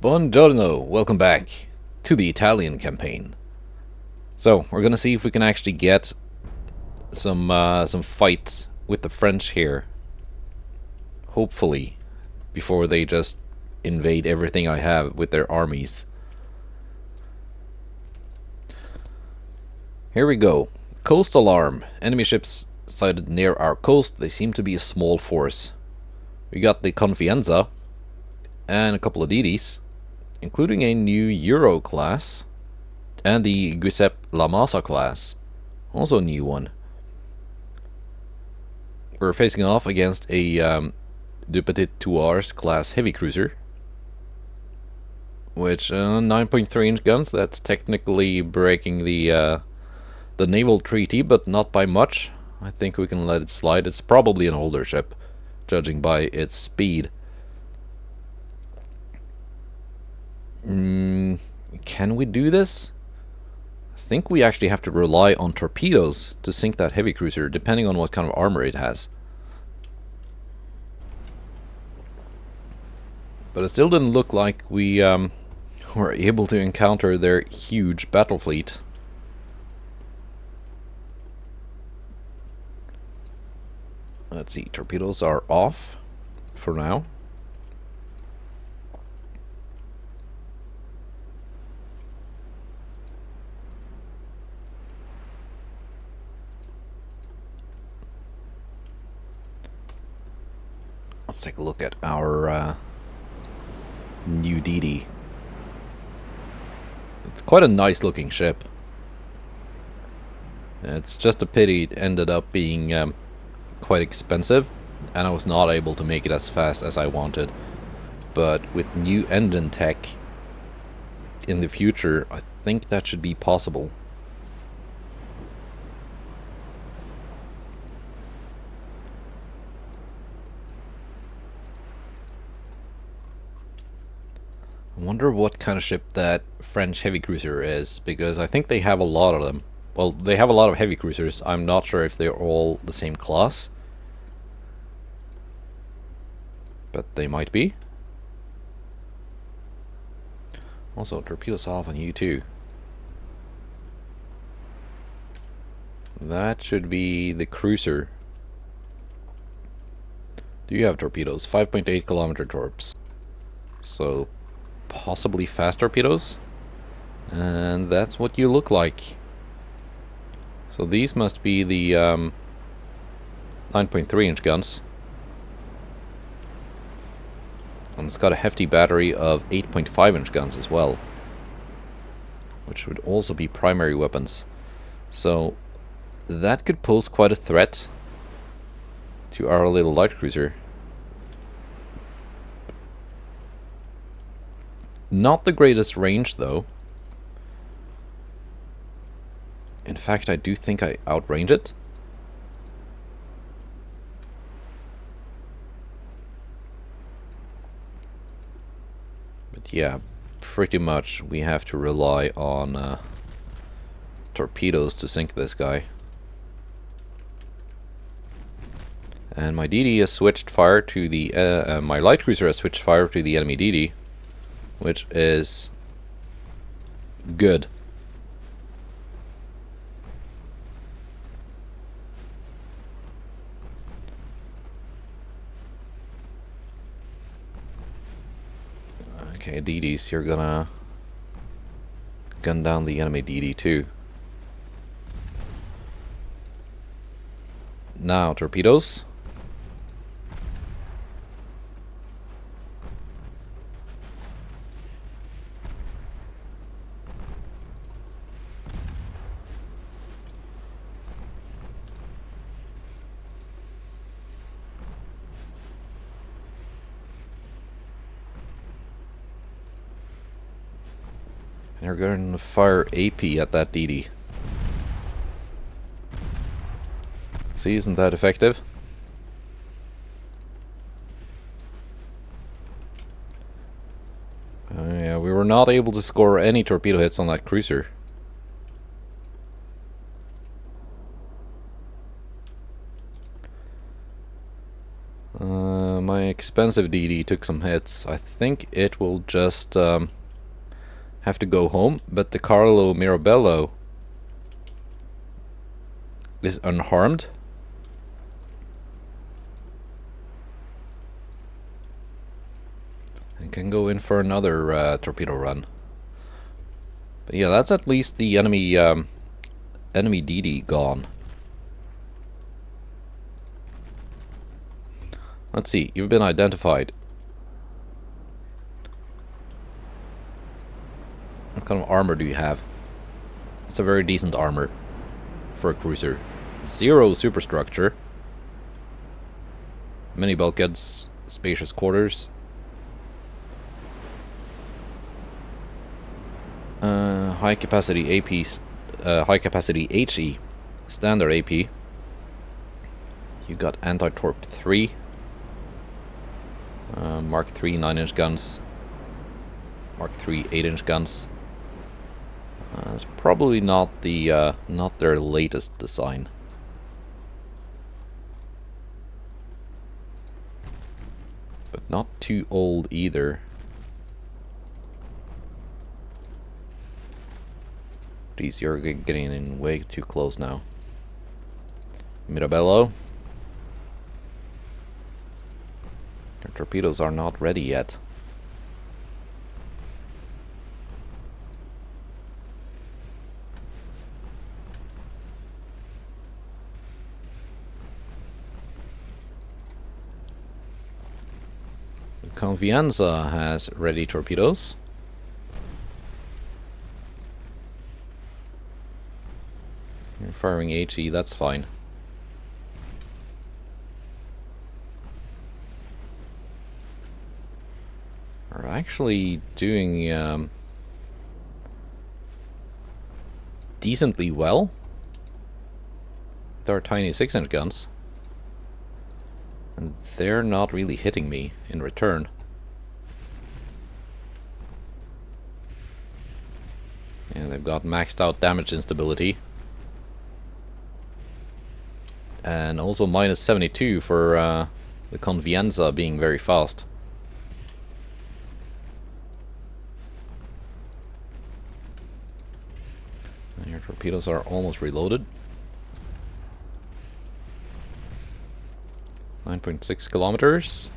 Buongiorno, welcome back to the Italian campaign. So, we're gonna see if we can actually get some fights with the French here. Hopefully, before they just invade everything I have with their armies. Here we go. Coast alarm. Enemy ships sighted near our coast. They seem to be a small force. We got the Confienza and a couple of DDs, including a new Euro class and the Giuseppe La Massa class, also a new one. We're facing off against a De Petit Tuars class heavy cruiser, which 9.3 inch guns. That's technically breaking the naval treaty, but not by much. I think we can let it slide. It's probably an older ship, judging by its speed. Can we do this? I think we actually have to rely on torpedoes to sink that heavy cruiser, depending on what kind of armor it has. But it still didn't look like we were able to encounter their huge battle fleet. Let's see, torpedoes are off for now. Let's take a look at our new DD. It's quite a nice looking ship. It's just a pity it ended up being quite expensive, and I was not able to make it as fast as I wanted. But with new engine tech in the future, I think that should be possible. I wonder what kind of ship that French heavy cruiser is, because I think they have a lot of them. Well, they have a lot of heavy cruisers. I'm not sure if they're all the same class, but they might be. Also, torpedoes off on you too. That should be the cruiser. Do you have torpedoes? 5.8 kilometer torps. So possibly fast torpedoes, and that's what you look like. So these must be the 9.3 inch guns, and it's got a hefty battery of 8.5 inch guns as well, which would also be primary weapons. So that could pose quite a threat to our little light cruiser. Not the greatest range, though. In fact, I do think I outrange it. But yeah, pretty much we have to rely on torpedoes to sink this guy. And my DD has switched fire to the... my light cruiser has switched fire to the enemy DD, which is good. Okay, DDs, you're gonna gun down the enemy DD too. Now, torpedoes. They're going to fire AP at that DD. See, isn't that effective? Yeah, we were not able to score any torpedo hits on that cruiser. My expensive DD took some hits. I think it will just have to go home, but the Carlo Mirabello is unharmed. And can go in for another torpedo run. But yeah, that's at least the enemy enemy DD gone. Let's see, you've been identified. What kind of armor do you have? It's a very decent armor for a cruiser. 0 superstructure. Many bulkheads, spacious quarters. High capacity AP, high capacity HE, standard AP. You got anti-torp 3. Mark 3 9-inch guns. Mark 3 8-inch guns. It's probably not the not their latest design. But not too old either. Geez, you're getting in way too close now. Mirabello. Your torpedoes are not ready yet. Confienza has ready torpedoes. You're firing HE, that's fine. Are actually doing decently well. They're tiny 6-inch guns. And they're not really hitting me in return. Yeah, they've got maxed out damage instability. And also minus 72 for the Confienza being very fast. And your torpedoes are almost reloaded. 9.6 kilometers.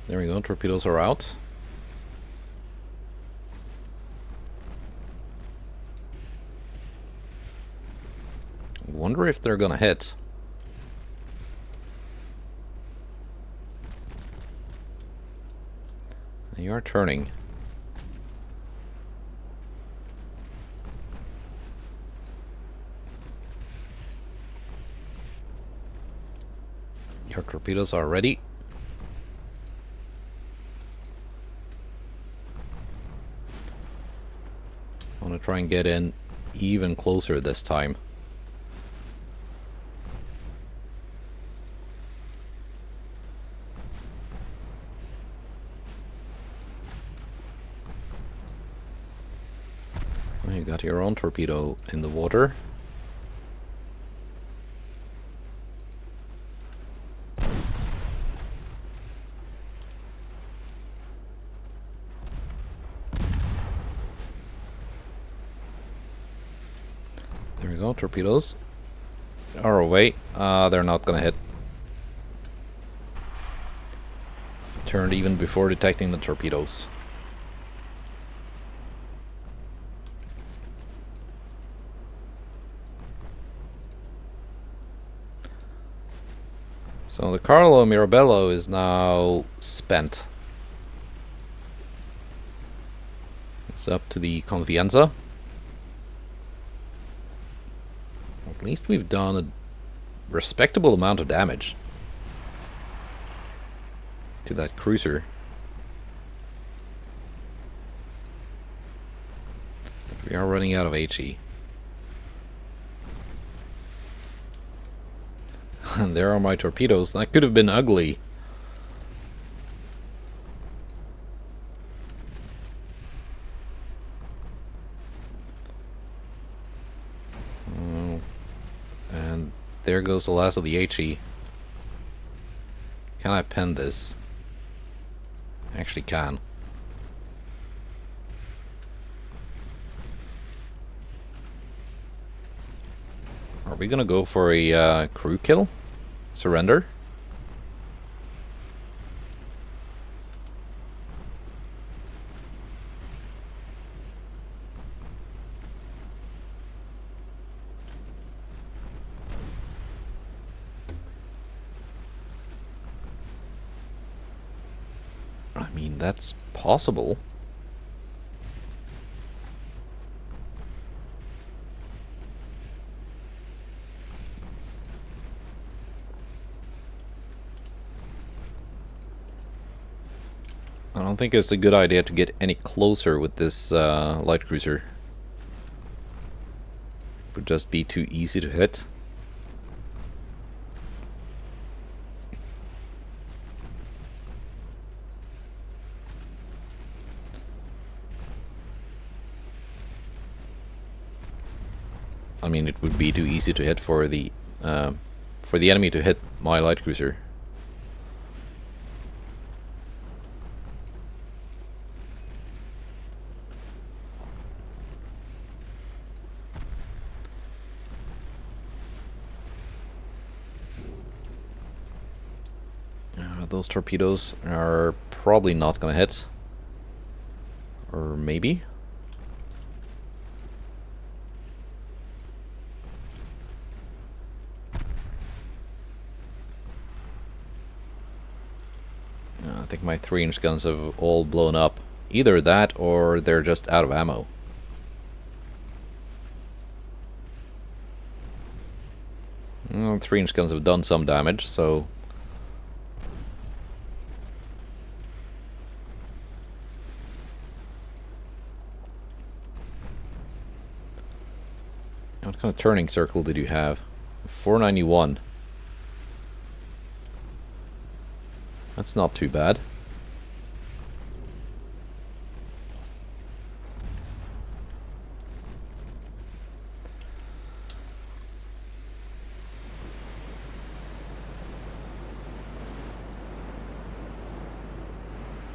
There we go, torpedoes are out. Wonder if they're gonna hit. You are turning. Your torpedoes are ready. I want to try and get in even closer this time. You got your own torpedo in the water. There we go, torpedoes are away. They're not gonna hit. Turned even before detecting the torpedoes. So the Carlo Mirabello is now spent. It's up to the Confienza. At least we've done a respectable amount of damage to that cruiser. But we are running out of HE. And there are my torpedoes. That could have been ugly. there goes the last of the HE. Can I pen this? Actually can. Are we gonna go for a crew kill? Surrender? I mean, that's possible. I don't think it's a good idea to get any closer with this light cruiser. It would just be too easy to hit. I mean, it would be too easy to hit for the enemy to hit my light cruiser. Those torpedoes are probably not gonna hit. Or maybe? I think my 3-inch guns have all blown up. Either that or they're just out of ammo. Well, 3-inch guns have done some damage, so... What kind of turning circle did you have? 491. That's not too bad.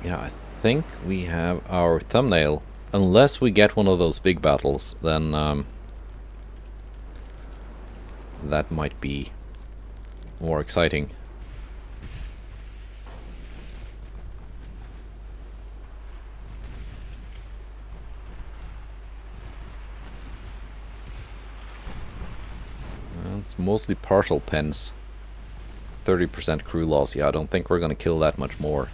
Yeah, I think we have our thumbnail. Unless we get one of those big battles, then that might be more exciting. It's mostly partial pens. 30% crew loss. Yeah, I don't think we're gonna kill that much more.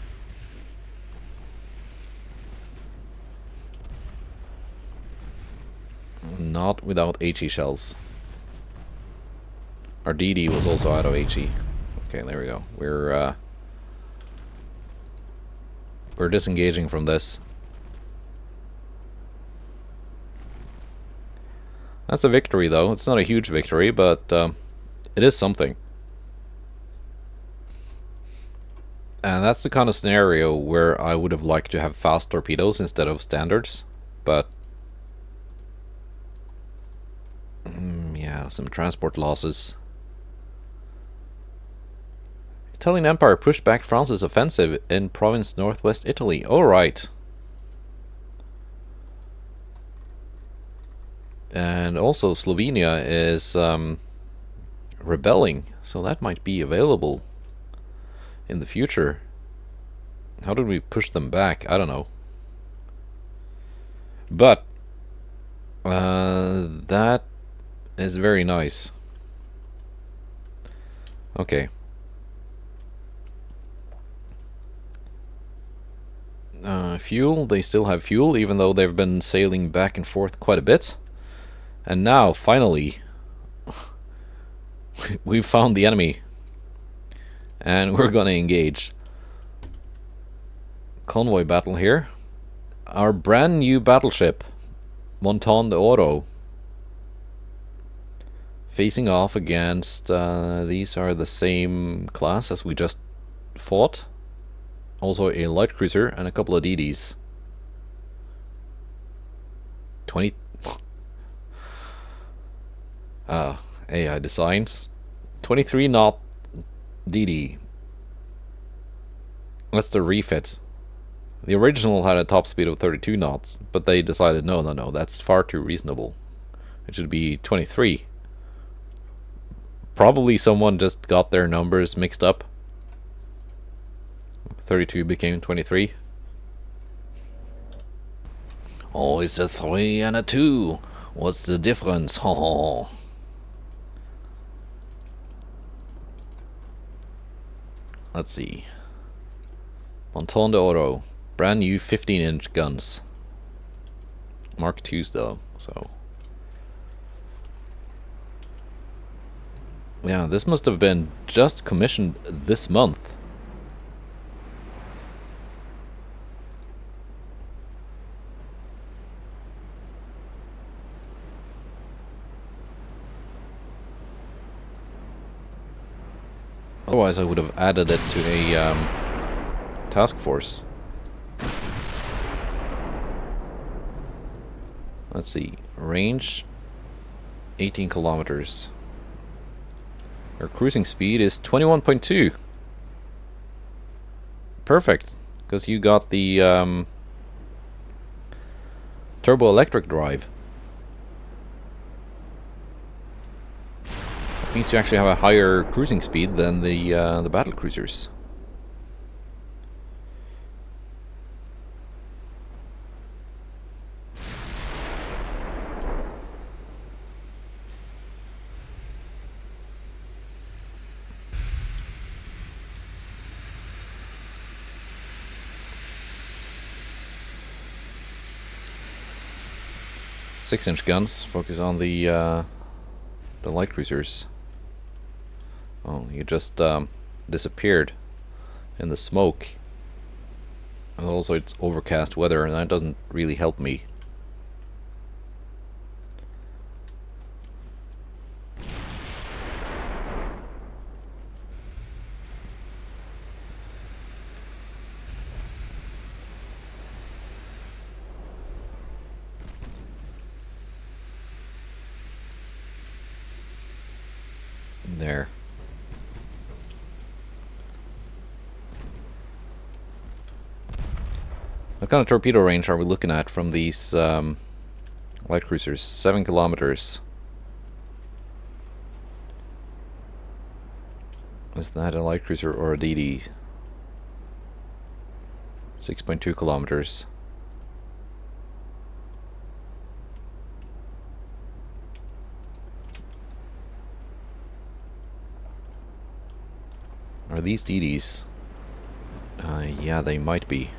Not without HE shells. Our DD was also out of HE. Okay, there we go. We're disengaging from this. That's a victory, though. It's not a huge victory, but it is something. And that's the kind of scenario where I would have liked to have fast torpedoes instead of standards, but yeah, some transport losses. Italian Empire pushed back France's offensive in province northwest Italy. Alright. And also Slovenia is rebelling, so that might be available in the future. How did we push them back? I don't know. But that is very nice. Okay. Fuel, they still have fuel, even though they've been sailing back and forth quite a bit. And now, finally, we've found the enemy. And we're gonna engage. Convoy battle here. Our brand new battleship, Monton de Oro, facing off against, these are the same class as we just fought. Also a light cruiser and a couple of DDs. 20... AI designs. 23 knot DD. That's the refit. The original had a top speed of 32 knots, but they decided no, that's far too reasonable. It should be 23. Probably someone just got their numbers mixed up. 32 became 23. Oh, it's a 3 and a 2. What's the difference? Oh. Let's see. Monton de Oro. Brand new 15-inch guns. Mark IIs though, so. Yeah, this must have been just commissioned this month. Otherwise I would have added it to a task force. Let's see, range 18 kilometers. Our cruising speed is 21.2. Perfect, because you got the turbo electric drive. It means you actually have a higher cruising speed than the battlecruisers. Six-inch guns focus on the light cruisers. Oh, you just disappeared in the smoke. And also it's overcast weather, and that doesn't really help me. There. What kind of torpedo range are we looking at from these light cruisers? 7 kilometers. Is that a light cruiser or a DD? 6.2 kilometers. Are these DDs? Yeah, they might be.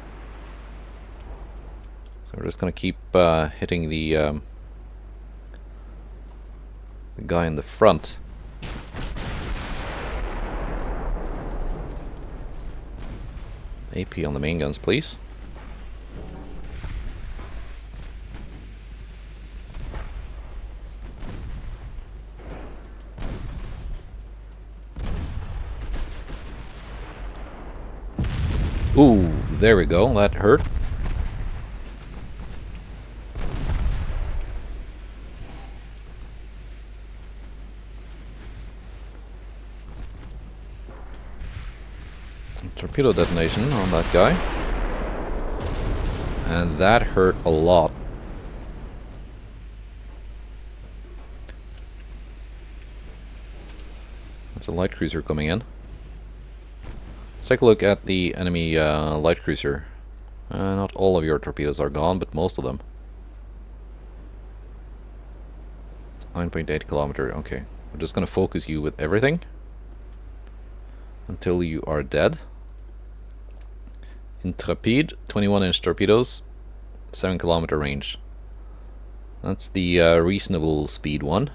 So we're just gonna keep hitting the guy in the front. AP on the main guns, please. Ooh, there we go, that hurt. Torpedo detonation on that guy. And that hurt a lot. There's a light cruiser coming in. Let's take a look at the enemy light cruiser. Not all of your torpedoes are gone, but most of them. 9.8 kilometer, okay. We're just gonna focus you with everything until you are dead. Intrepid, 21-inch torpedoes, 7 kilometer range. That's the reasonable speed one.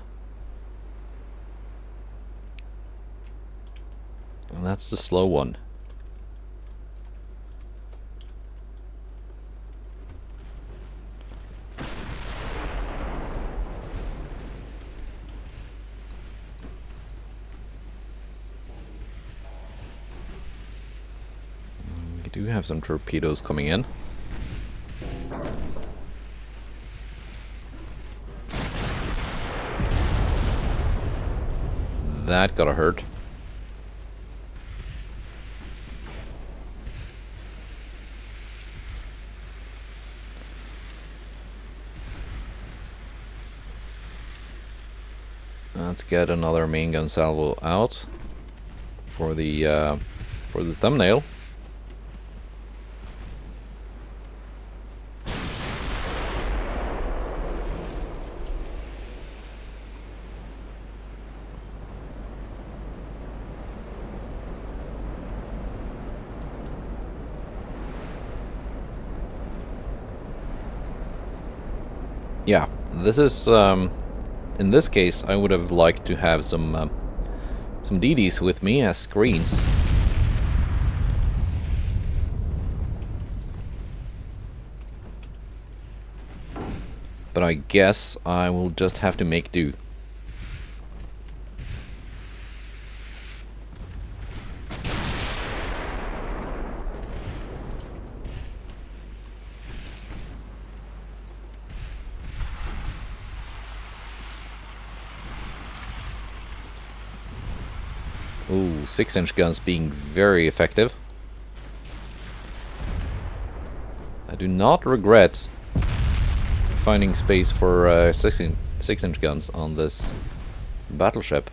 And that's the slow one. We do have some torpedoes coming in. That gotta hurt. Let's get another main gun salvo out for the thumbnail. Yeah, this is in this case I would have liked to have some DDs with me as screens. But I guess I will just have to make do. Ooh, 6-inch guns being very effective. I do not regret finding space for 6-inch guns on this battleship.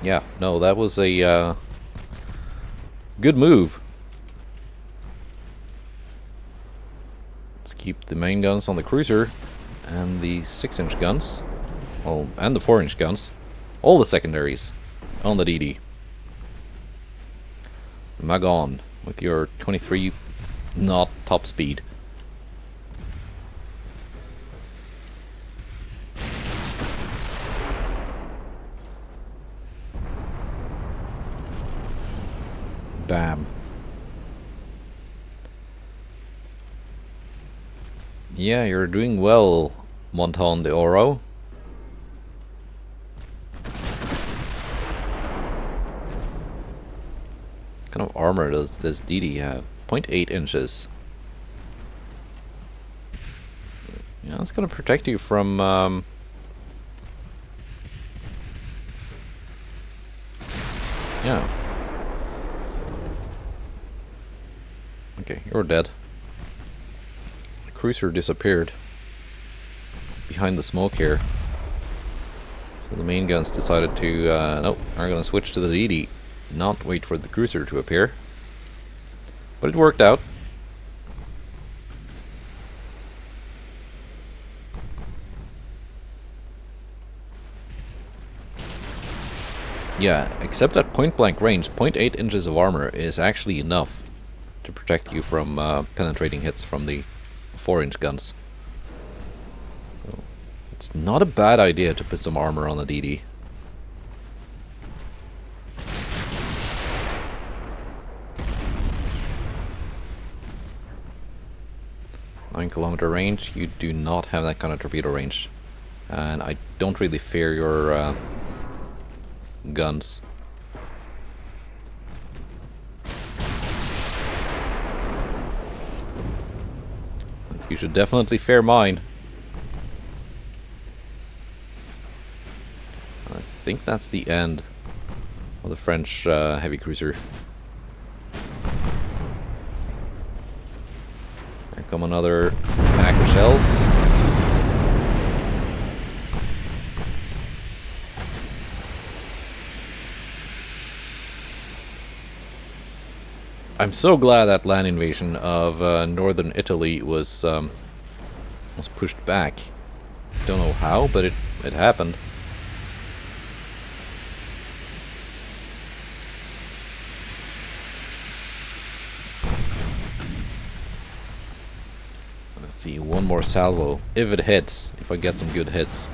Yeah, no, that was a good move. Let's keep the main guns on the cruiser and the 6-inch guns. Oh, and the 4-inch guns. All the secondaries on the DD. Mag on with your 23 knot top speed. Bam. Yeah, you're doing well, Monton de Oro. What kind of armor does this DD have? 0.8 inches. Yeah, that's gonna protect you from yeah. Okay, you're dead. The cruiser disappeared behind the smoke here. So the main guns decided to nope, are gonna switch to the DD. Not wait for the cruiser to appear. But it worked out. Yeah, except at point blank range, 0.8 inches of armor is actually enough to protect you from penetrating hits from the 4-inch guns. So it's not a bad idea to put some armor on the DD. 9-kilometer range, you do not have that kind of torpedo range. And I don't really fear your guns. You should definitely fear mine. I think that's the end of the French heavy cruiser. There come another pack of shells. I'm so glad that land invasion of northern Italy was pushed back. Don't know how, but it happened. Let's see, one more salvo. If it hits, if I get some good hits,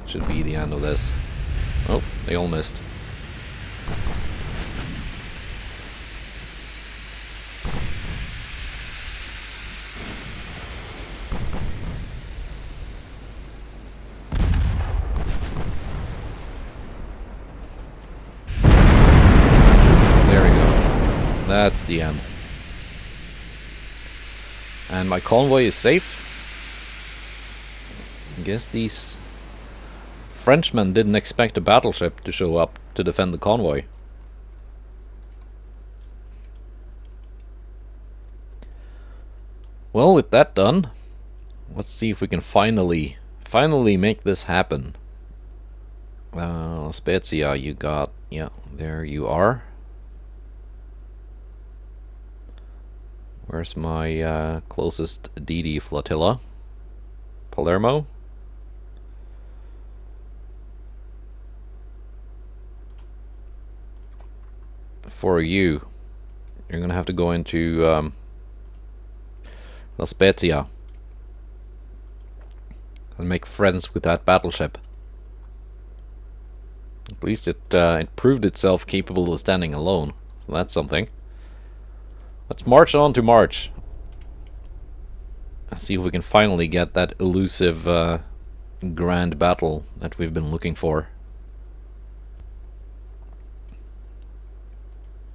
should be the end of this. Oh, they all missed. That's the end. And And my convoy is safe. I guess these Frenchmen didn't expect a battleship to show up to defend the convoy. Well, with that done, let's see if we can finally make this happen. Spezia, you got... yeah, there you are. Where's my closest DD flotilla? Palermo? For you, you're gonna have to go into La Spezia and make friends with that battleship. At least it proved itself capable of standing alone. So that's something. Let's march on to March. Let's see if we can finally get that elusive grand battle that we've been looking for.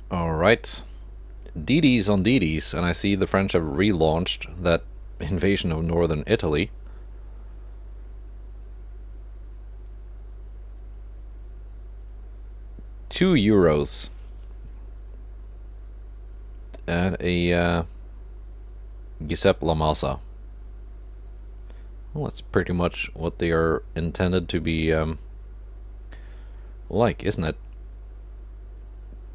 Alright. DDs on DDs, and I see the French have relaunched that invasion of northern Italy. €2 and a Giuseppe La Massa. Well, that's pretty much what they are intended to be like, isn't it?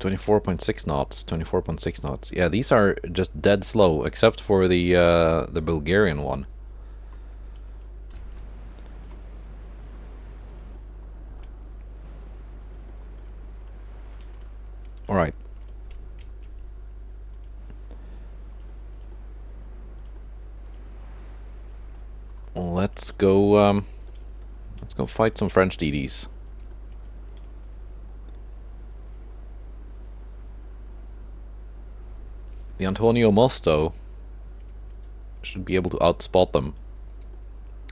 24.6 knots, 24.6 knots. Yeah, these are just dead slow, except for the Bulgarian one. All right. Let's go fight some French DDs. The Antonio Mosto should be able to outspot them.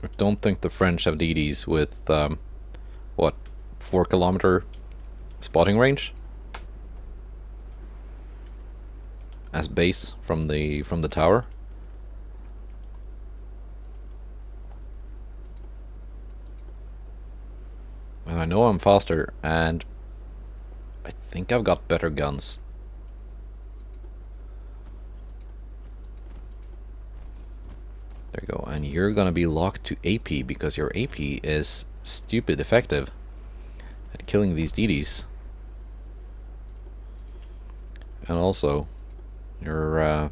I don't think the French have DDs with what, 4-kilometer spotting range as base from the tower. And I know I'm faster, and I think I've got better guns. There you go, and you're gonna be locked to AP because your AP is stupid effective at killing these DDs. And also, your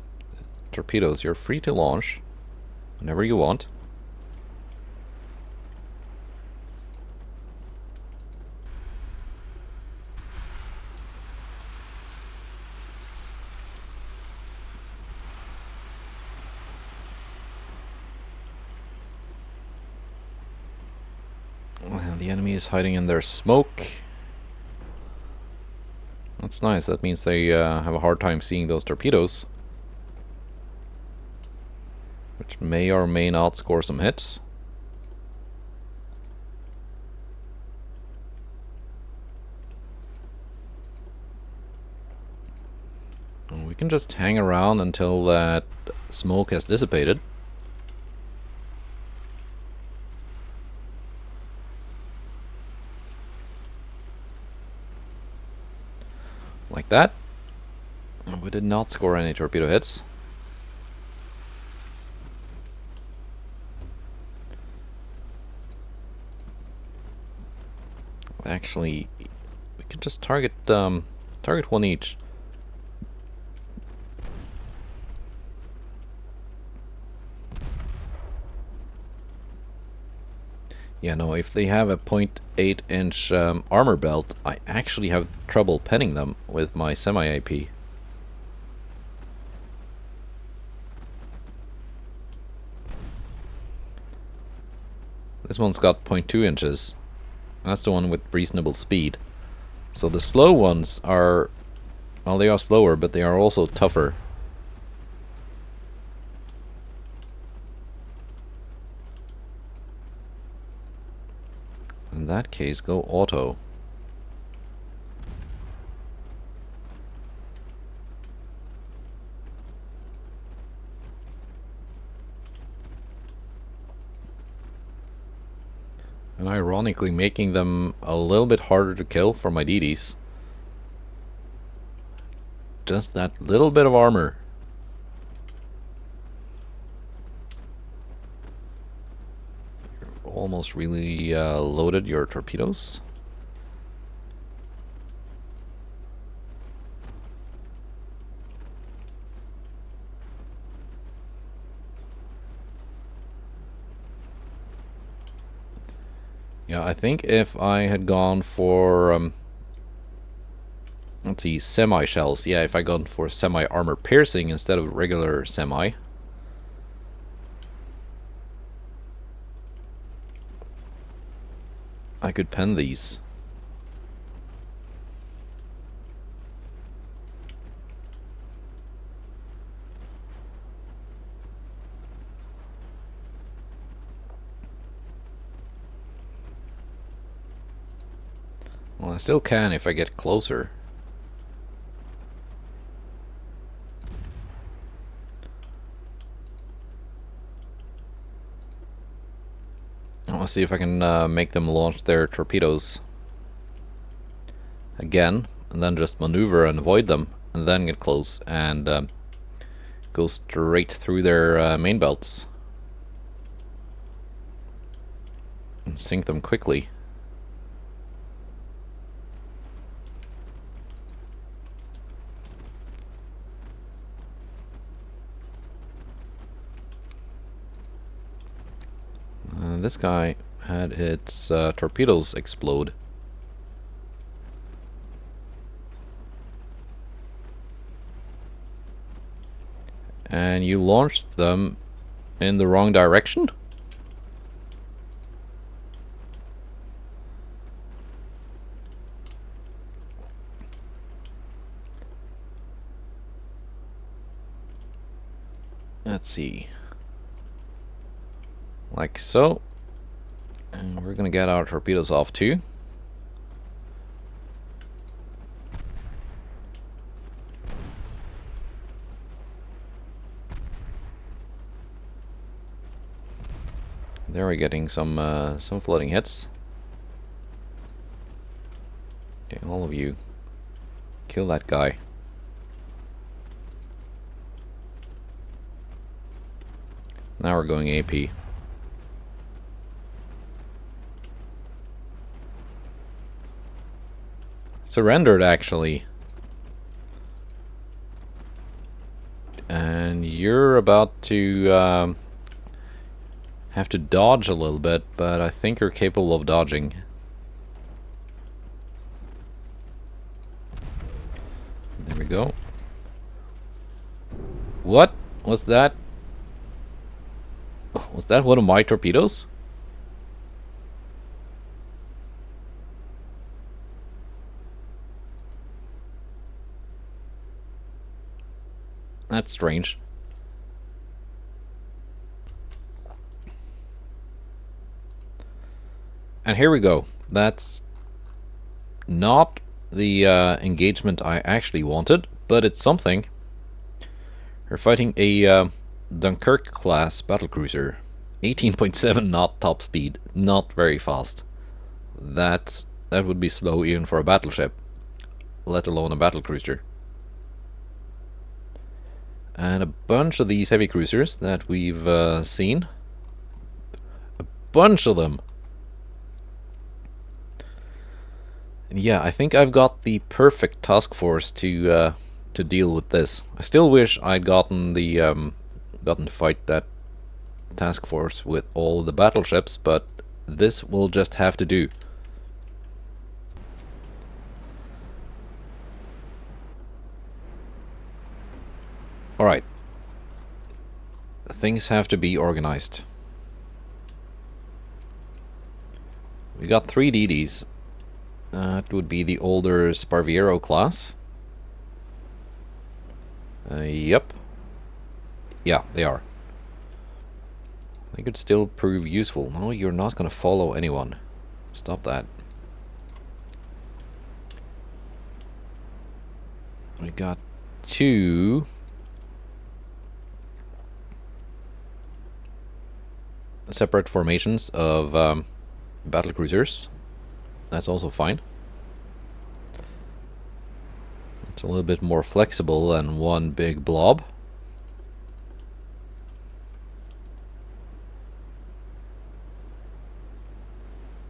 torpedoes, you're free to launch whenever you want. Well, the enemy is hiding in their smoke. That's nice. That means they have a hard time seeing those torpedoes, which may or may not score some hits. And we can just hang around until that smoke has dissipated. Like that. We did not score any torpedo hits. Actually, we can just target one each. Yeah, no, if they have a 0.8 inch armor belt, I actually have trouble penning them with my semi-AP. This one's got 0.2 inches. That's the one with reasonable speed. So the slow ones are... well, they are slower, but they are also tougher. In that case, go auto. And ironically making them a little bit harder to kill for my DDs. Just that little bit of armor. You're almost really loaded your torpedoes. Yeah, I think if I had gone for let's see, semi shells. Yeah, if I gone for semi armor piercing instead of regular semi. I could pen these. Well, I still can if I get closer. I'll see if I can make them launch their torpedoes again, and then just maneuver and avoid them, and then get close and go straight through their main belts and sink them quickly. This guy had its torpedoes explode. And you launched them in the wrong direction? Let's see. Like so. And we're gonna get our torpedoes off too. There we're getting some floating hits. Okay, all of you, kill that guy. Now we're going AP. Surrendered, actually. And you're about to have to dodge a little bit, but I think you're capable of dodging. There we go. What was that? Was that one of my torpedoes? That's strange. And here we go. That's not the engagement I actually wanted, but it's something. We're fighting a Dunkirk class battlecruiser. 18.7 knot top speed. Not very fast. That would be slow even for a battleship, let alone a battlecruiser. And a bunch of these heavy cruisers that we've seen. A bunch of them. And yeah, I think I've got the perfect task force to deal with this. I still wish I'd gotten to fight that task force with all the battleships, but this will just have to do. Alright. Things have to be organized. We got 3 DDs. That would be the older Sparviero class. Yep. Yeah, they are. They could still prove useful. No, you're not going to follow anyone. Stop that. We got 2... separate formations of battlecruisers. That's also fine. It's a little bit more flexible than one big blob.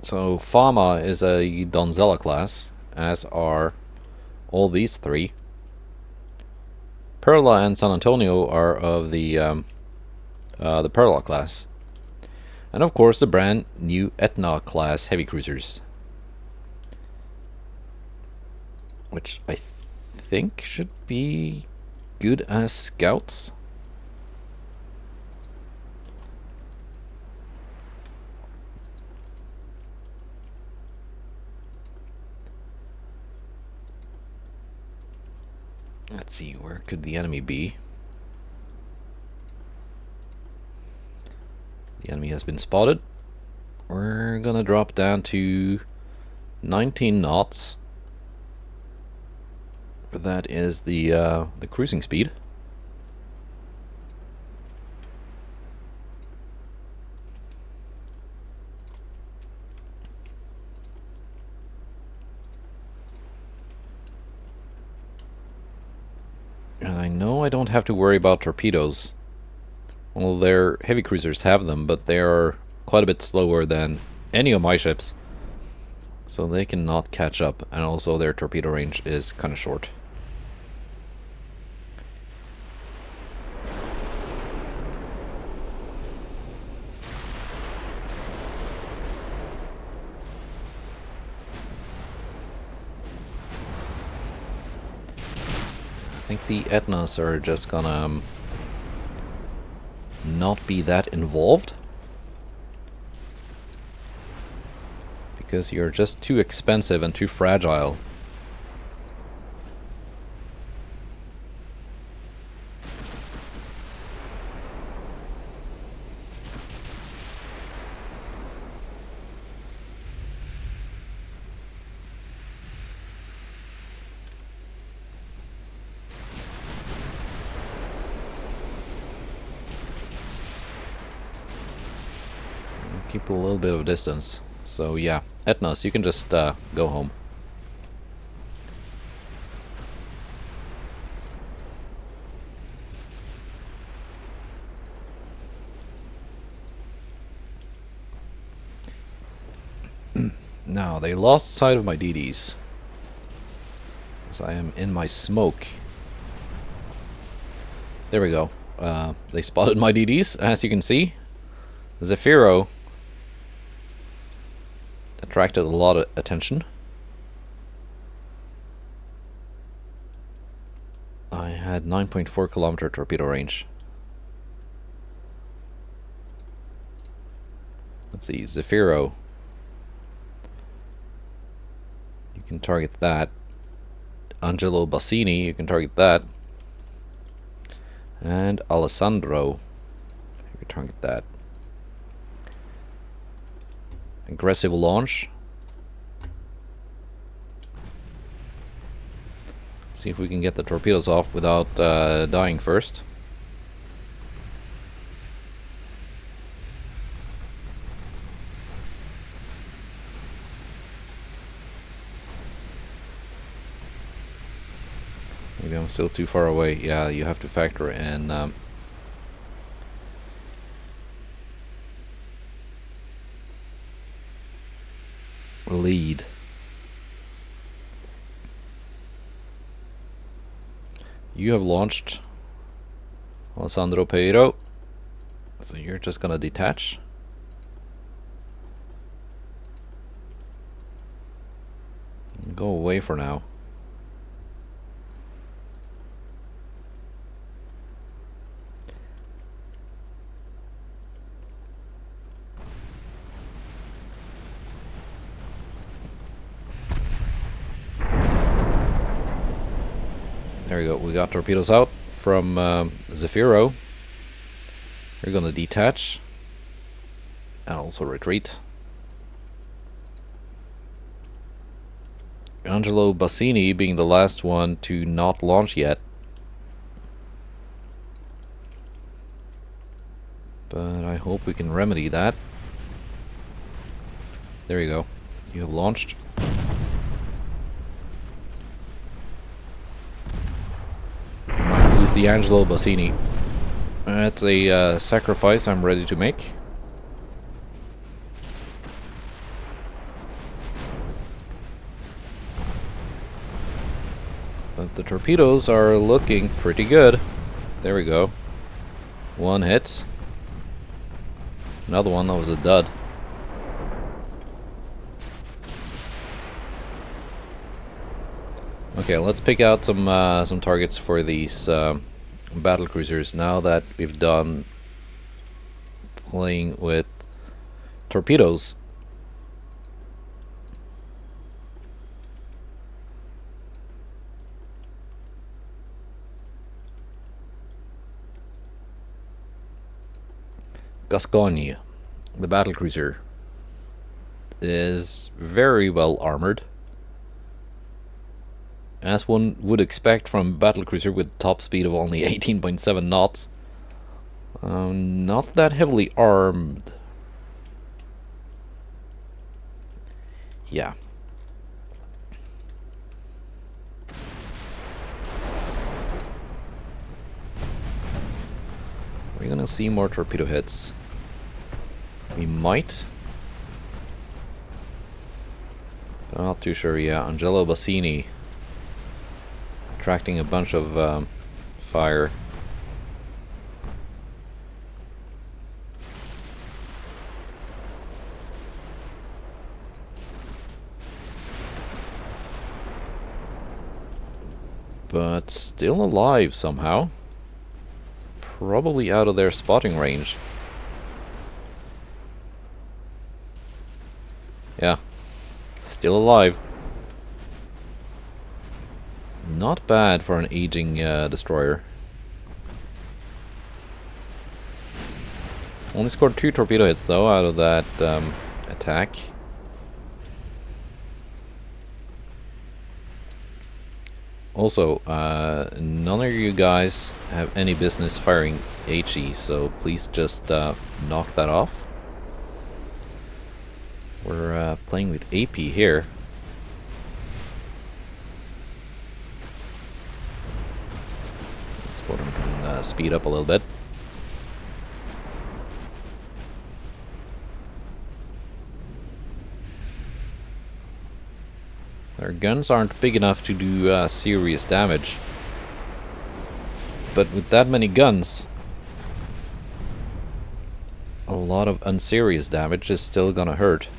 So Fama is a Donzella class, as are all these three. Perla and San Antonio are of the Perla class. And of course the brand new Etna class heavy cruisers, which I think should be good as scouts. Let's see, where could the enemy be? The enemy has been spotted. We're gonna drop down to 19 knots. That is the cruising speed. And I know I don't have to worry about torpedoes. Well, their heavy cruisers have them, but they are quite a bit slower than any of my ships. So they cannot catch up, and also their torpedo range is kind of short. I think the Etnas are just gonna not be that involved, because you're just too expensive and too fragile. Keep a little bit of distance. So yeah, Etnas, you can just go home. Now, they lost sight of my DDs, as I am in my smoke. There we go. They spotted my DDs, as you can see. Zafiro attracted a lot of attention. I had 9.4 kilometer torpedo range. Let's see, Zafiro. You can target that. Angelo Bassini, you can target that. And Alessandro, you can target that. Aggressive launch. See if we can get the torpedoes off without dying first. Maybe I'm still too far away. Yeah, you have to factor in lead. You have launched Alessandro Peiro, so you're just gonna detach. Go away for now. There we go, we got torpedoes out from Zafiro. We're gonna detach and also retreat. Angelo Bassini being the last one to not launch yet. But I hope we can remedy that. There you go. You have launched. Might lose the Angelo Bassini. That's a sacrifice I'm ready to make. But the torpedoes are looking pretty good. There we go. One hit. Another one that was a dud. Okay, let's pick out some targets for these battlecruisers now that we've done playing with torpedoes. Gascogne, the battlecruiser, is very well armored, as one would expect from a battlecruiser with top speed of only 18.7 knots. Not that heavily armed. Yeah. We're gonna see more torpedo hits. We might. I'm not too sure. Yeah, Angelo Bassini attracting a bunch of fire. But still alive somehow. Probably out of their spotting range. Yeah, still alive. Not bad for an aging destroyer. Only scored 2 torpedo hits though out of that attack. Also, none of you guys have any business firing HE, so please just knock that off. We're playing with AP here. Squadron can speed up a little bit. Their guns aren't big enough to do serious damage. But with that many guns, a lot of unserious damage is still gonna hurt.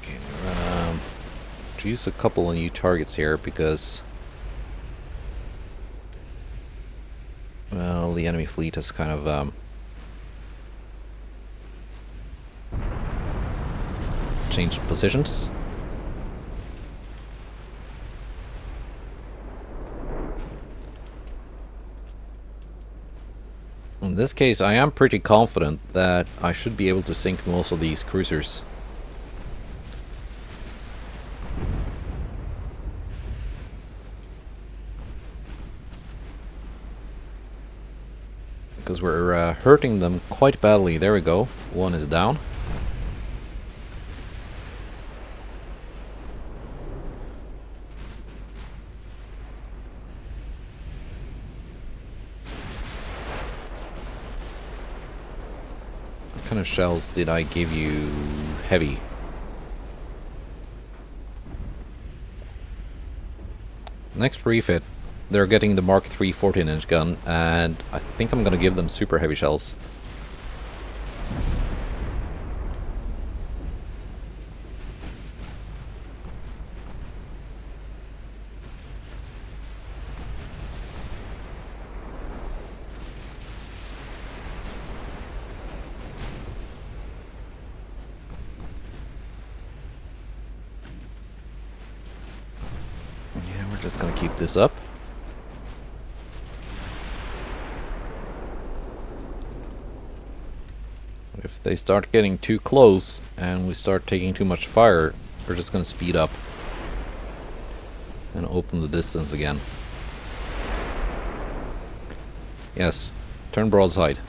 Okay, we're gonna choose a couple of new targets here because, well, the enemy fleet has kind of changed positions. In this case, I am pretty confident that I should be able to sink most of these cruisers. Because we're hurting them quite badly. There we go. One is down. What kind of shells did I give you? Heavy. Next refit, they're getting the Mark III 14-inch gun, and I think I'm gonna give them super heavy shells. We're just gonna keep this up. If they start getting too close and we start taking too much fire, we're just gonna speed up and open the distance again. Yes, turn broadside.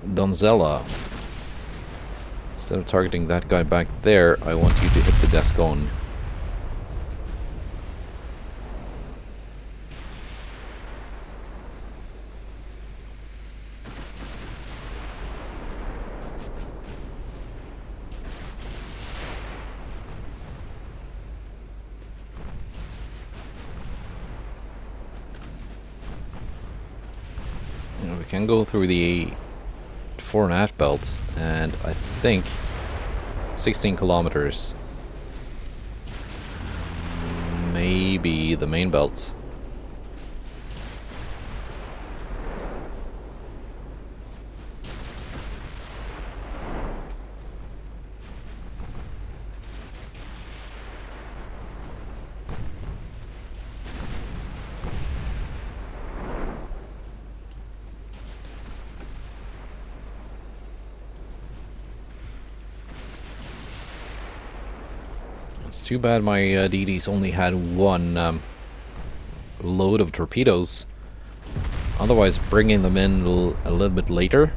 Donzella. Instead of targeting that guy back there, I want you to hit the Gascon. We can go through the 4.5 belts, and I think 16 kilometers. Maybe the main belt. It's too bad my DDs only had one load of torpedoes. Otherwise, bringing them in a little bit later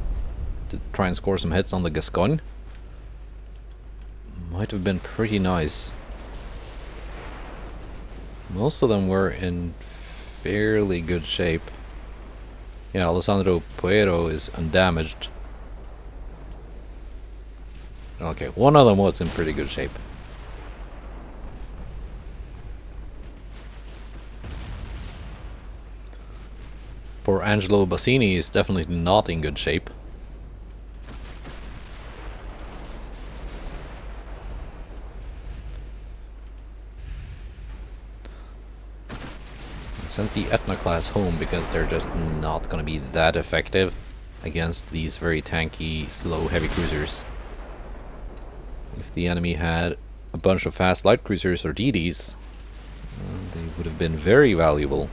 to try and score some hits on the Gascon might have been pretty nice. Most of them were in fairly good shape. Yeah, Alessandro Puero is undamaged. Okay, one of them was in pretty good shape. Poor Angelo Bassini is definitely not in good shape. I sent the Etna class home because they're just not going to be that effective against these very tanky, slow heavy cruisers. If the enemy had a bunch of fast light cruisers or DDs, they would have been very valuable.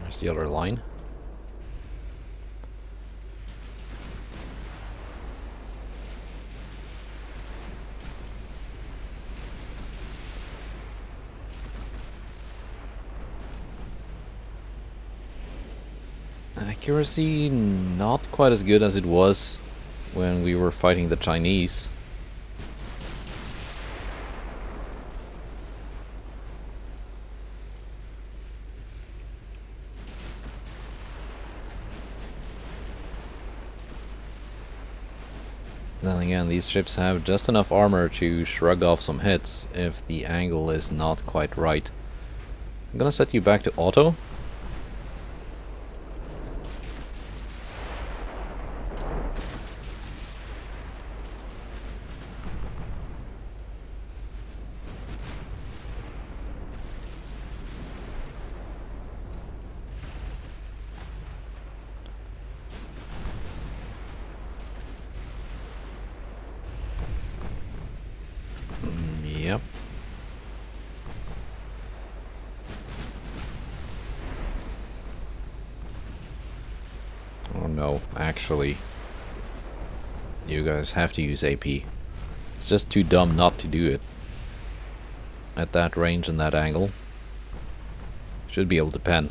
There's the other line. Accuracy not quite as good as it was when we were fighting the Chinese. Then again, these ships have just enough armor to shrug off some hits if the angle is not quite right. I'm gonna set you back to auto. Yep. Oh no, actually, you guys have to use AP. It's just too dumb not to do it. At that range and that angle. Should be able to pen.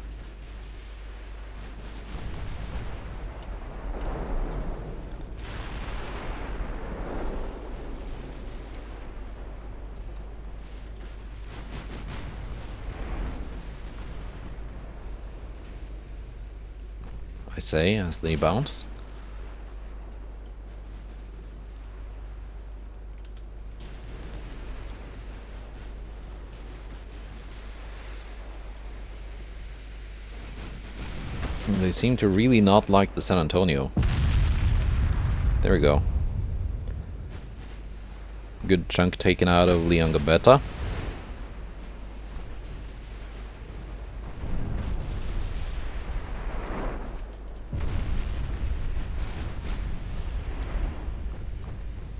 I say, as they bounce. They seem to really not like the San Antonio. There we go. Good chunk taken out of Leon Gambetta.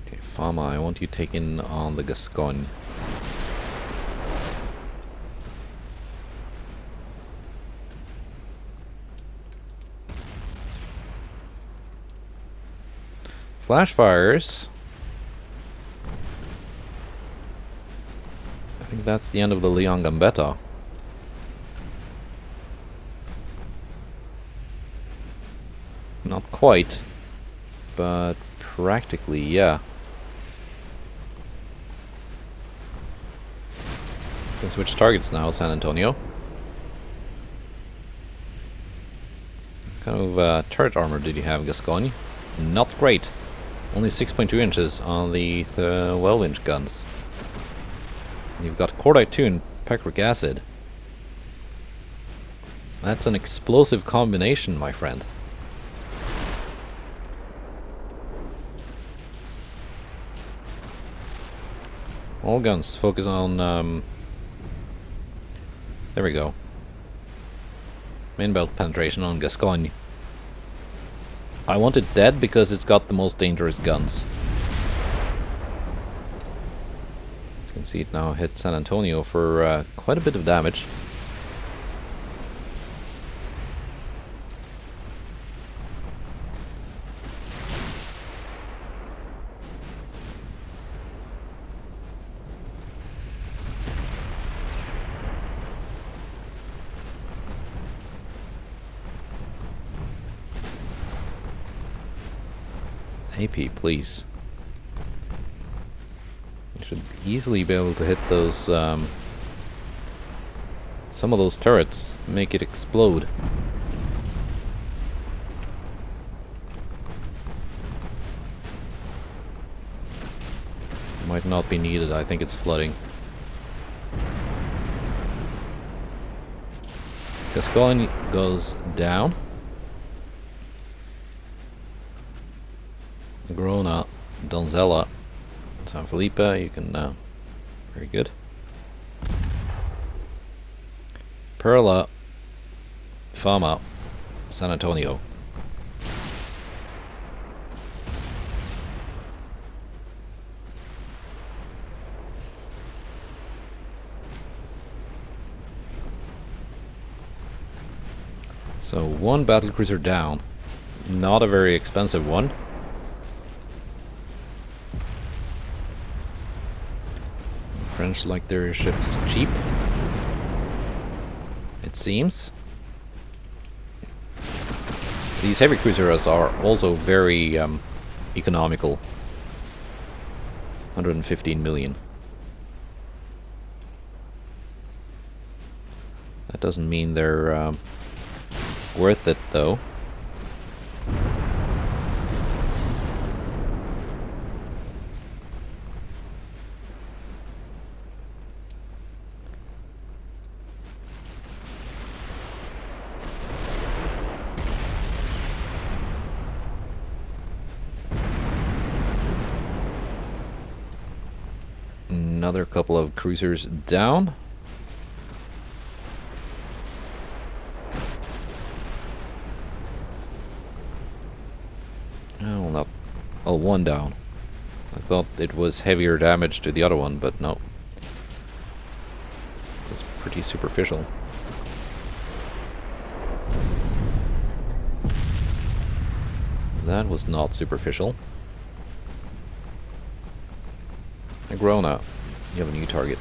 Okay, Fama, I want you taken on the Gascogne. Flash fires. I think that's the end of the Leon Gambetta. Not quite, but practically, yeah. You can switch targets now, San Antonio. What kind of turret armor did you have, Gascogne? Not great. Only 6.2 inches on the 12-inch guns. You've got cordite 2 and picric acid. That's an explosive combination, my friend. All guns focus on... there we go. Main belt penetration on Gascogne. I want it dead because it's got the most dangerous guns. As you can see, it now hit San Antonio for quite a bit of damage. AP, please. You should easily be able to hit those, some of those turrets, make it explode. Might not be needed, I think it's flooding. Gascogne goes down. Grona, Donzella, San Felipe, you can, very good. Perla, Fama, San Antonio. So one battlecruiser down, not a very expensive one. French like their ships cheap, it seems. These heavy cruisers are also very economical. 115 million. That doesn't mean they're worth it though. Another couple of cruisers down. Oh, not. Oh, one down. I thought it was heavier damage to the other one, but no. It was pretty superficial. That was not superficial. Agrona, you have a new target.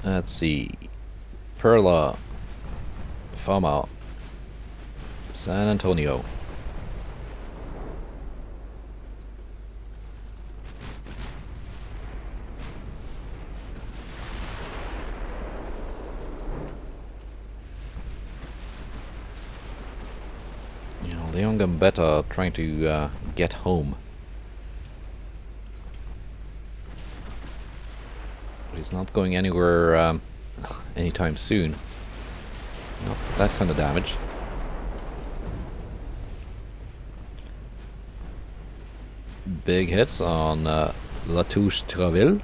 Let's see. Perla, Fama. San Antonio. Leon Gambetta trying to get home. But he's not going anywhere anytime soon. Not that kind of damage. Big hits on Latouche Traville.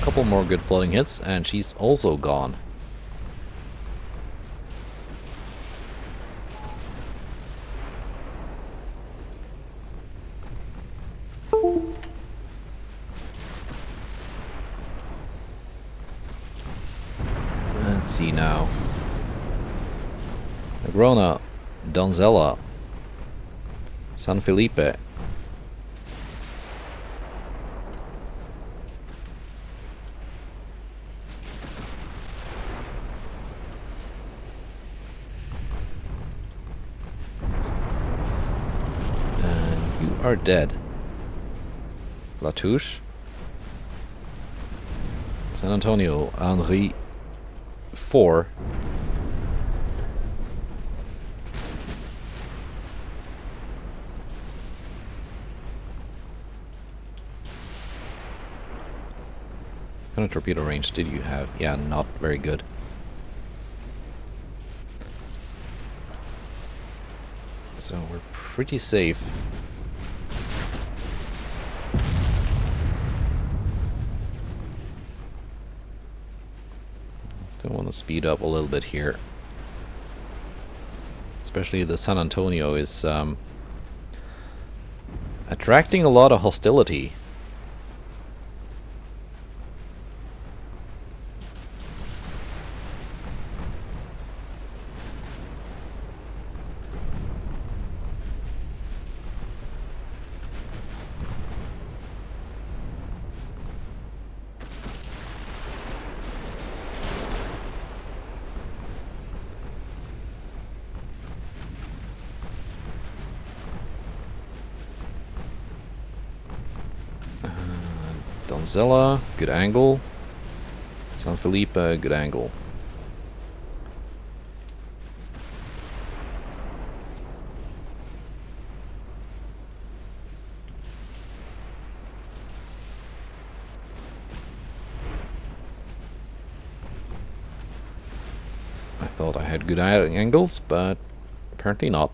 Couple more good floating hits, and she's also gone. Let's see now. Negrona, Donzella, San Felipe. Are dead. Latouche, San Antonio, Henri 4. What kind of torpedo range did you have? Yeah, not very good. So we're pretty safe. Still want to speed up a little bit here. Especially the San Antonio is attracting a lot of hostility. Donzella, good angle. San Felipe, good angle. I thought I had good angles, but apparently not.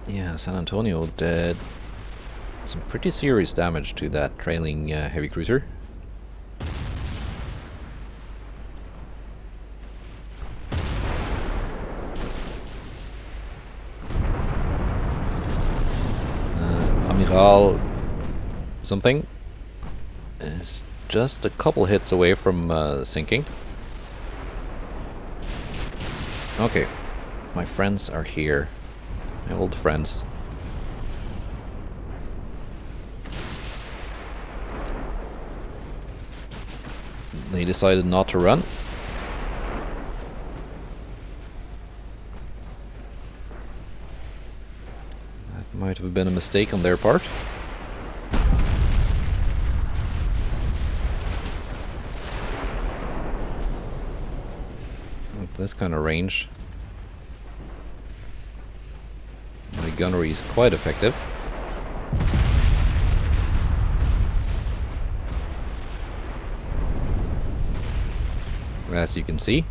Yeah, San Antonio did some pretty serious damage to that trailing heavy cruiser. Admiral something is just a couple hits away from sinking. Okay, my friends are here. My old friends. They decided not to run. That might have been a mistake on their part. With this kind of range, my gunnery is quite effective. As you can see.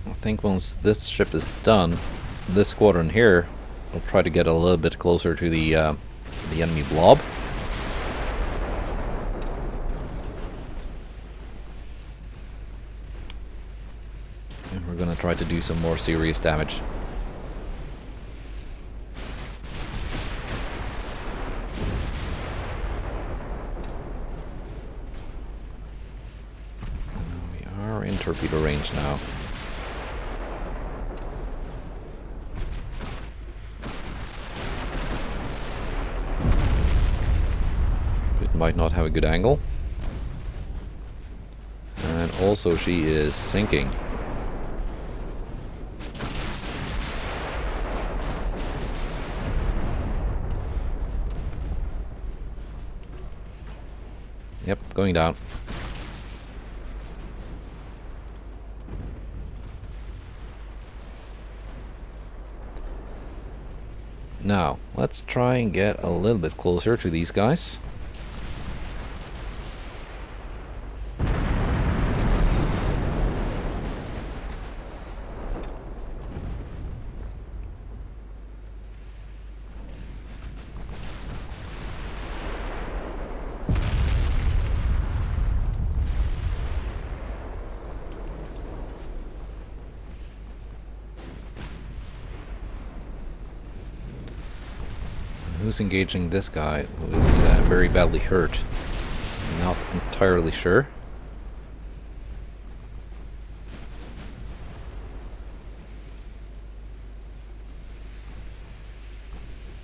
I think once this ship is done, this squadron here will try to get a little bit closer to the enemy blob. And we're gonna try to do some more serious damage. We are in torpedo range now. Might not have a good angle. And also she is sinking. Yep, going down. Now, let's try and get a little bit closer to these guys. Who's engaging this guy who is very badly hurt? I'm not entirely sure.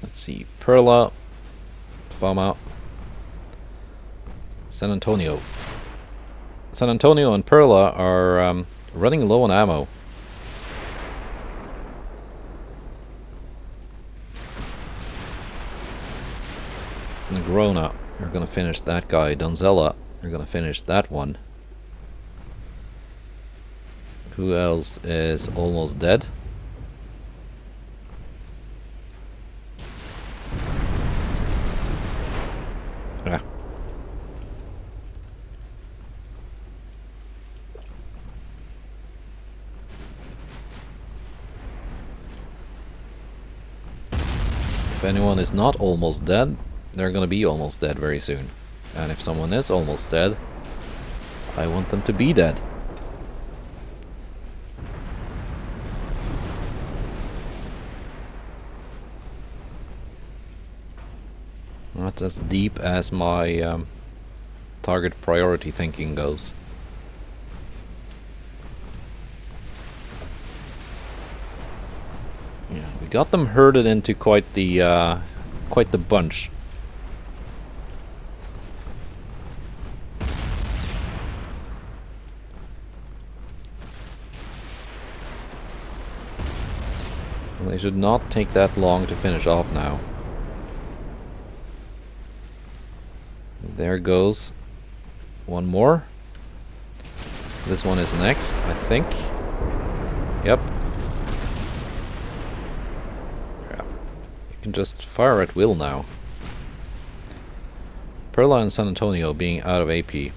Let's see. Perla, Fama, San Antonio. San Antonio and Perla are running low on ammo. Negrona, we're gonna finish that guy. Donzella, we're gonna finish that one. Who else is almost dead? Yeah. If anyone is not almost dead, they're gonna be almost dead very soon. And if someone is almost dead, I want them to be dead. That's as deep as my target priority thinking goes. Yeah, we got them herded into quite the bunch. They should not take that long to finish off now. There goes one more. This one is next, I think. Yep. Yeah. You can just fire at will now. Perla and San Antonio being out of AP.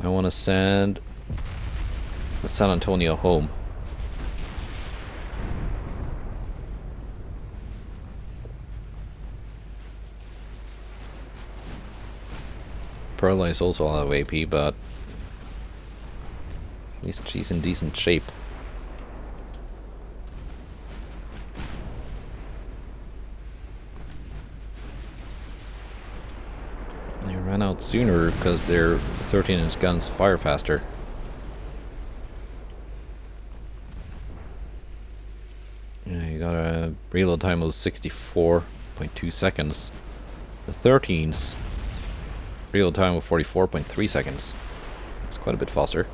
I want to send San Antonio home. Perla is also out of AP, but at least she's in decent shape. They ran out sooner because their 13-inch guns fire faster. Yeah, you got a reload time of 64.2 seconds. The 13s reload time of 44.3 seconds. It's quite a bit faster.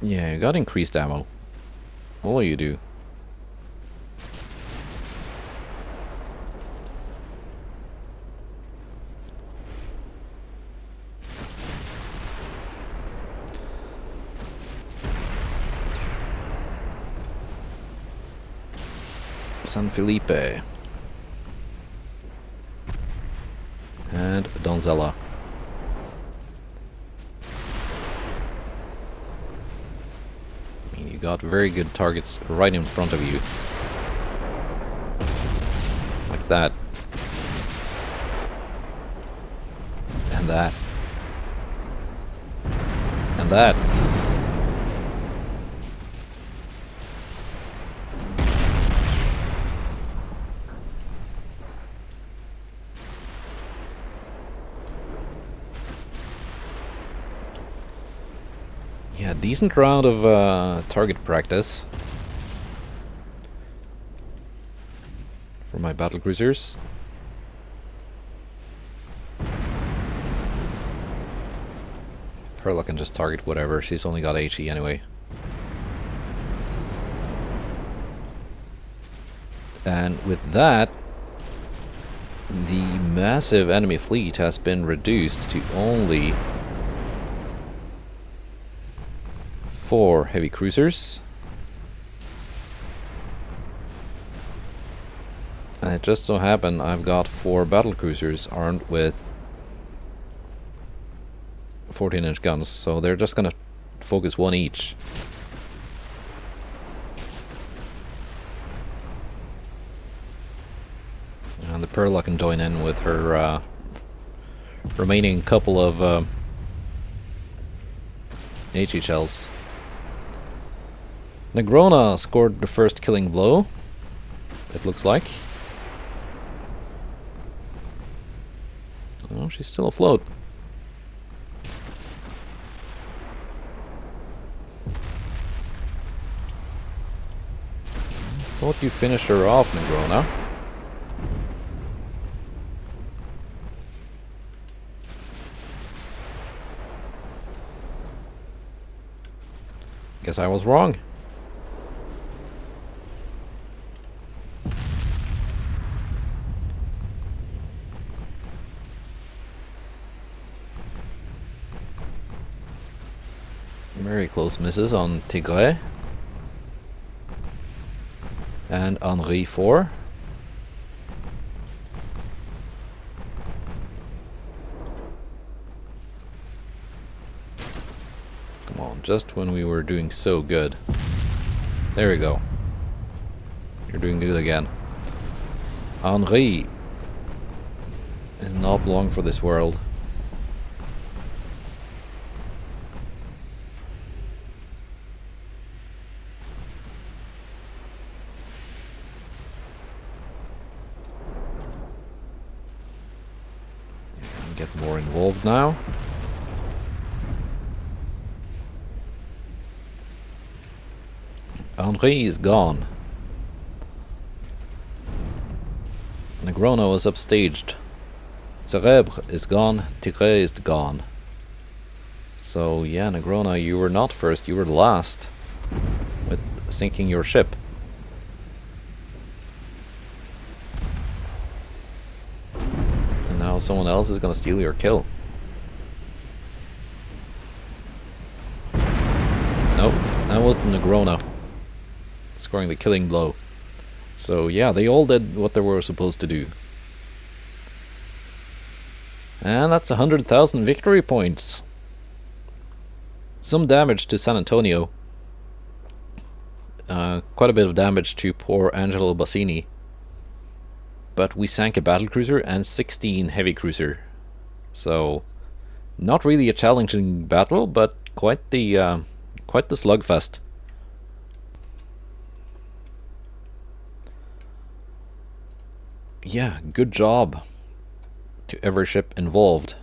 Yeah, you got increased ammo. What will you do? San Felipe and Donzella. got very good targets right in front of you. Like that. And that. And that. Yeah, decent round of target practice for my battlecruisers. Perla can just target whatever, she's only got HE anyway. And with that, the massive enemy fleet has been reduced to only 4 heavy cruisers. And it just so happened I've got 4 battlecruisers armed with 14-inch guns, so they're just gonna focus 1 each. And the Perla can join in with her remaining couple of HE shells. Negrona scored the first killing blow, it looks like. Oh, she's still afloat. Thought you finished her off, Negrona. Guess I was wrong. Very close misses on Tigre and Henri 4. Come on, just when we were doing so good. There we go. You're doing good again. Henri is not long for this world. Get more involved now. Henri is gone. Negrona was upstaged. Cerebre is gone. Tigre is gone. So yeah, Negrona, you were not first, you were last with sinking your ship. Now someone else is gonna steal your kill. Nope, that was Negrona scoring the killing blow. So yeah, they all did what they were supposed to do. And that's 100,000 victory points. Some damage to San Antonio. Quite a bit of damage to poor Angelo Bassini. But we sank a battlecruiser and 16 heavy cruiser. So, not really a challenging battle, but quite the slugfest. Yeah, good job to every ship involved.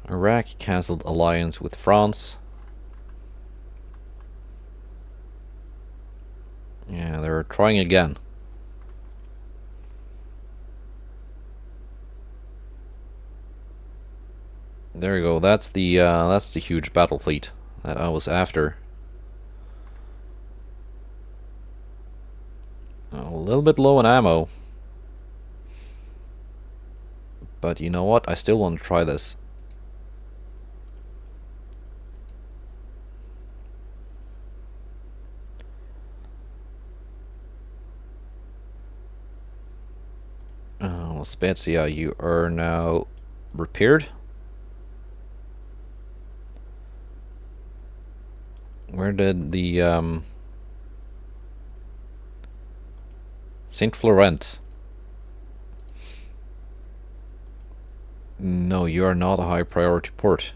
Iraq cancelled alliance with France. Yeah, they're trying again. There you go. That's the huge battle fleet that I was after. A little bit low on ammo, but you know what? I still want to try this. Spezia, you are now repaired. Where did the Saint Florent? No, you are not a high priority port.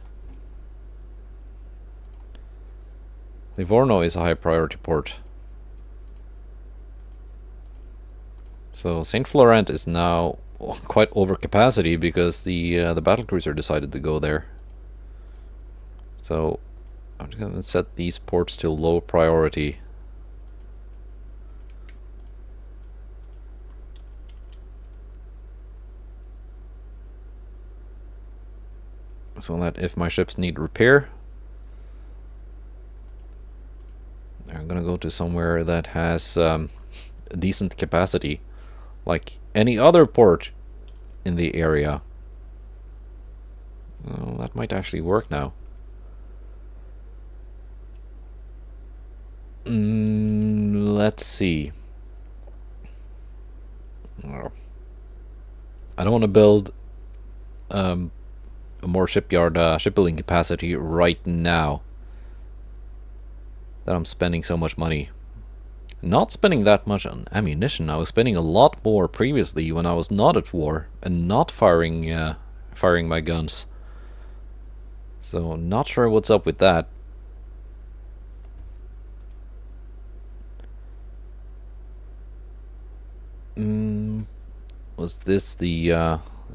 Livorno is a high priority port. So Saint Florent is now quite over capacity because the battlecruiser decided to go there. So I'm just gonna set these ports to low priority. So that if my ships need repair, I'm gonna go to somewhere that has a decent capacity, like any other port in the area. Oh, that might actually work now. Let's see. Oh. I don't want to build a more shipbuilding capacity right now that I'm spending so much money. Not spending that much on ammunition. I was spending a lot more previously when I was not at war and not firing my guns. So not sure what's up with that. Was this the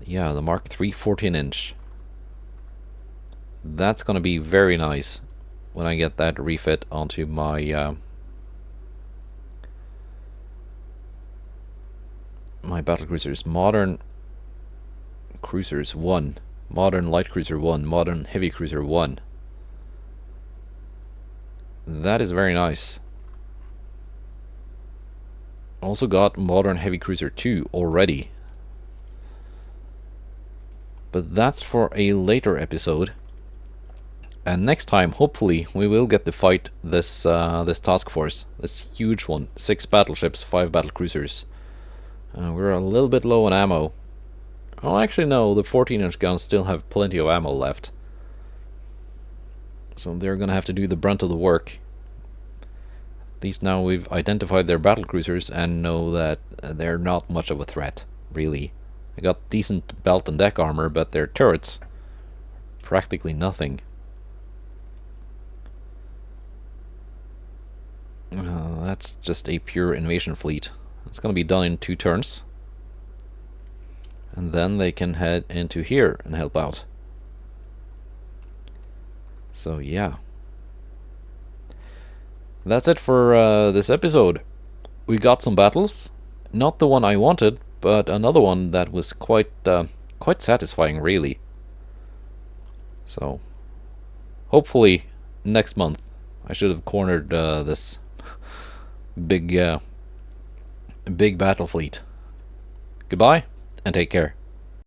yeah, the Mark III 14-inch? That's gonna be very nice when I get that refit onto my my battlecruisers. Modern cruisers 1, modern light cruiser 1, modern heavy cruiser 1. That is very nice. Also got modern heavy cruiser 2 already. But that's for a later episode. And next time, hopefully, we will get to fight this this task force, this huge one. 6 battleships, 5 battlecruisers. We're a little bit low on ammo. Oh, actually no, the 14-inch guns still have plenty of ammo left. So they're gonna have to do the brunt of the work. At least now we've identified their battlecruisers and know that they're not much of a threat, really. They got decent belt and deck armor, but their turrets, practically nothing. That's just a pure invasion fleet. It's gonna be done in 2 turns. And then they can head into here and help out. So yeah. That's it for this episode. We got some battles. Not the one I wanted, but another one that was quite satisfying, really. So hopefully next month I should have cornered this big battle fleet. Goodbye and take care.